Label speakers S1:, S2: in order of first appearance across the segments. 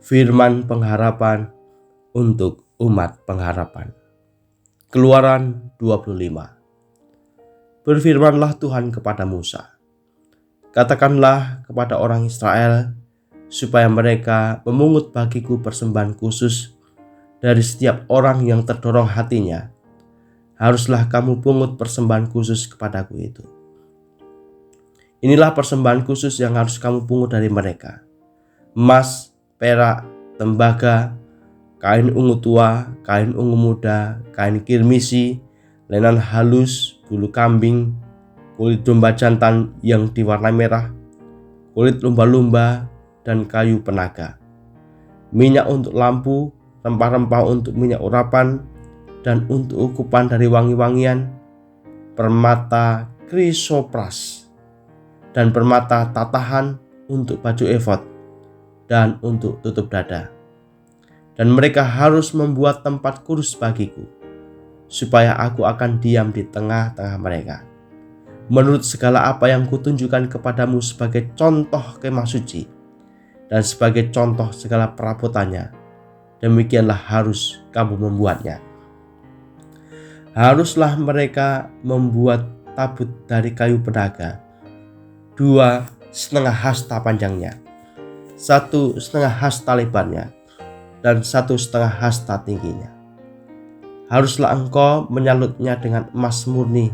S1: Firman pengharapan untuk umat pengharapan. Keluaran 25. Berfirmanlah Tuhan kepada Musa, katakanlah kepada orang Israel, supaya mereka memungut bagiku persembahan khusus dari setiap orang yang terdorong hatinya. Haruslah kamu pungut persembahan khusus kepadaku itu. Inilah persembahan khusus yang harus kamu pungut dari mereka: emas, perak, tembaga, kain ungu tua, kain ungu muda, kain kirmisi, lenan halus, bulu kambing, kulit domba jantan yang diwarnai merah, kulit lumba-lumba, dan kayu penaga, minyak untuk lampu, rempah-rempah untuk minyak urapan, dan untuk ukupan dari wangi-wangian, permata krisopras, dan permata tatahan untuk baju efod, dan untuk tutup dada. Dan mereka harus membuat tempat kudus bagiku, supaya aku akan diam di tengah-tengah mereka, menurut segala apa yang kutunjukkan kepadamu sebagai contoh kemah suci, dan sebagai contoh segala perabotannya. Demikianlah harus kamu membuatnya. Haruslah mereka membuat tabut dari kayu penaga, 2,5 hasta panjangnya, 1,5 hasta lebarnya, dan 1,5 hasta tingginya. Haruslah engkau menyalutnya dengan emas murni.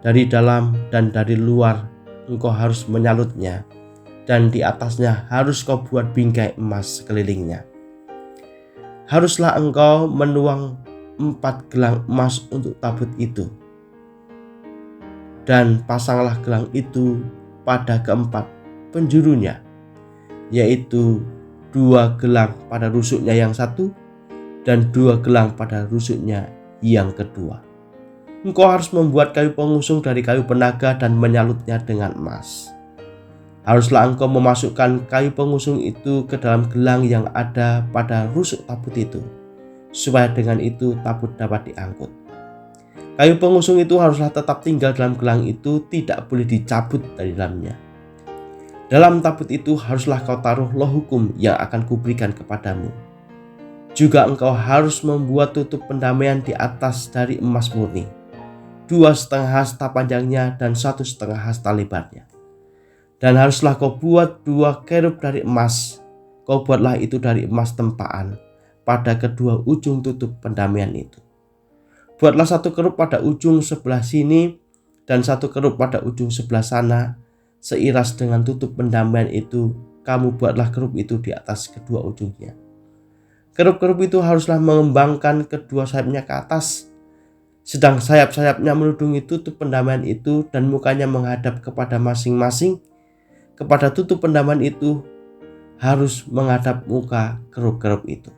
S1: Dari dalam dan dari luar engkau harus menyalutnya, dan di atasnya harus kau buat bingkai emas sekelilingnya. Haruslah engkau menuang 4 gelang emas untuk tabut itu, dan pasanglah gelang itu pada keempat penjurunya, yaitu 2 gelang pada rusuknya yang satu, dan 2 gelang pada rusuknya yang kedua. Engkau harus membuat kayu pengusung dari kayu penaga dan menyalutnya dengan emas. Haruslah engkau memasukkan kayu pengusung itu ke dalam gelang yang ada pada rusuk tabut itu, supaya dengan itu tabut dapat diangkut. Kayu pengusung itu haruslah tetap tinggal dalam gelang itu, tidak boleh dicabut dari dalamnya. Dalam tabut itu haruslah kau taruh loh hukum yang akan kuberikan kepadamu. Juga engkau harus membuat tutup pendamaian di atas dari emas murni, 2,5 hasta panjangnya dan 1,5 hasta lebarnya. Dan haruslah kau buat 2 kerub dari emas. Kau buatlah itu dari emas tempaan pada kedua ujung tutup pendamaian itu. Buatlah 1 kerub pada ujung sebelah sini dan 1 kerub pada ujung sebelah sana. Seiras dengan tutup pendamaian itu, kamu buatlah kerub itu di atas kedua ujungnya. Kerub-kerub itu haruslah mengembangkan kedua sayapnya ke atas, sedang sayap-sayapnya menudungi tutup pendamaian itu, dan mukanya menghadap kepada masing-masing. Kepada tutup pendamaian itu harus menghadap muka kerub-kerub itu.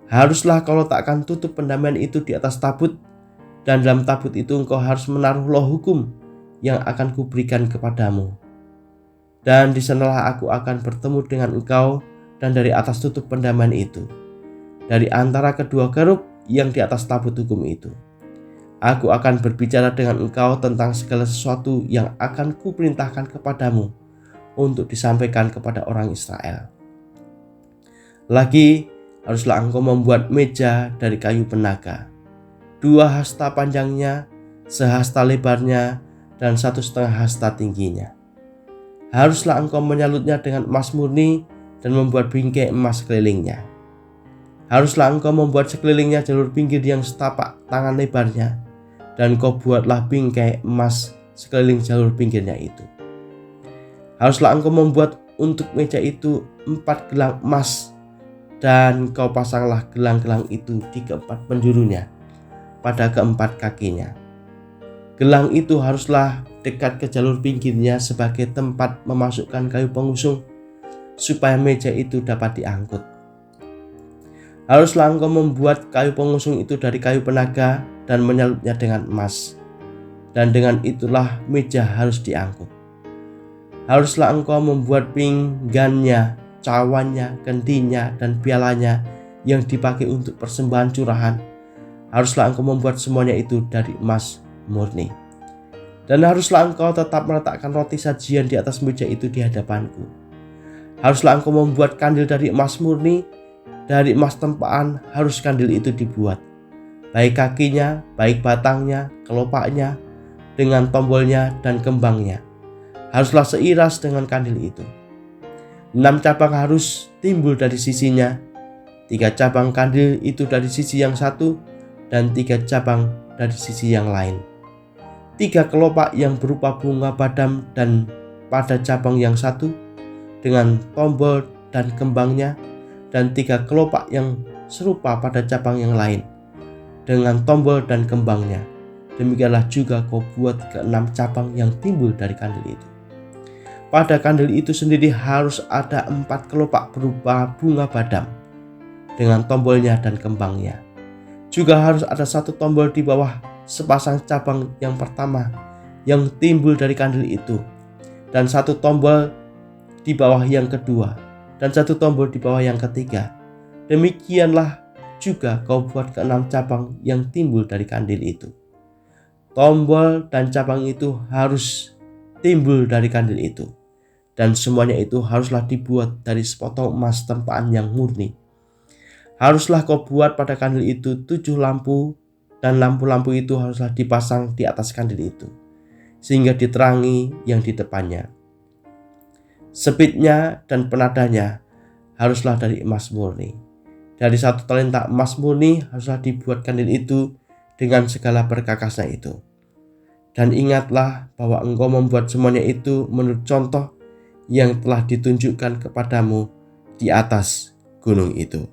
S1: Haruslah kau letakkan tutup pendamaian itu di atas tabut, dan dalam tabut itu engkau harus menaruh loh hukum yang akan kuberikan kepadamu. Dan di sanalah aku akan bertemu dengan engkau, dan dari atas tutup pendamaian itu, dari antara kedua kerub yang di atas tabut hukum itu, aku akan berbicara dengan engkau tentang segala sesuatu yang akan kuperintahkan kepadamu untuk disampaikan kepada orang Israel. Lagi haruslah engkau membuat meja dari kayu penaga, 2 hasta panjangnya, 1 hasta lebarnya, dan 1,5 hasta tingginya. Haruslah engkau menyalutnya dengan emas murni dan membuat bingkai emas sekelilingnya. Haruslah engkau membuat sekelilingnya jalur pinggir yang setapak tangan lebarnya, dan kau buatlah bingkai emas sekeliling jalur pinggirnya itu. Haruslah engkau membuat untuk meja itu 4 gelang emas, dan kau pasanglah gelang-gelang itu di keempat penjurunya, pada keempat kakinya. Gelang itu haruslah dekat ke jalur pinggirnya sebagai tempat memasukkan kayu pengusung, supaya meja itu dapat diangkut. Haruslah engkau membuat kayu pengusung itu dari kayu penaga dan menyalutnya dengan emas, dan dengan itulah meja harus diangkut. Haruslah engkau membuat pinggannya, cawannya, kendinya, dan pialanya yang dipakai untuk persembahan curahan. Haruslah engkau membuat semuanya itu dari emas murni. Dan haruslah engkau tetap meletakkan roti sajian di atas meja itu di hadapanku. Haruslah engkau membuat kandil dari emas murni, dari emas tempaan harus kandil itu dibuat. Baik kakinya, baik batangnya, kelopaknya, dengan tombolnya dan kembangnya. Haruslah seiras dengan kandil itu. 6 cabang harus timbul dari sisinya, 3 cabang kandil itu dari sisi yang satu, dan 3 cabang dari sisi yang lain. 3 kelopak yang berupa bunga badam dan pada cabang yang satu, dengan tombol dan kembangnya, dan 3 kelopak yang serupa pada cabang yang lain, dengan tombol dan kembangnya. Demikianlah juga kau buat ke-6 cabang yang timbul dari kandil itu. Pada kandil itu sendiri harus ada 4 kelopak berupa bunga badam, dengan tombolnya dan kembangnya. Juga harus ada 1 tombol di bawah sepasang cabang yang pertama yang timbul dari kandil itu, dan 1 tombol di bawah yang kedua, dan 1 tombol di bawah yang ketiga. Demikianlah juga kau buat ke-6 cabang yang timbul dari kandil itu. Tombol dan cabang itu harus timbul dari kandil itu, dan semuanya itu haruslah dibuat dari sepotong emas tempaan yang murni. Haruslah kau buat pada kandil itu 7 lampu, dan lampu-lampu itu haruslah dipasang di atas kandil itu, sehingga diterangi yang di depannya. Sepitnya dan penadanya haruslah dari emas murni. Dari 1 talenta emas murni haruslah dibuat kandil itu dengan segala perkakasnya itu. Dan ingatlah bahwa engkau membuat semuanya itu menurut contoh yang telah ditunjukkan kepadamu di atas gunung itu.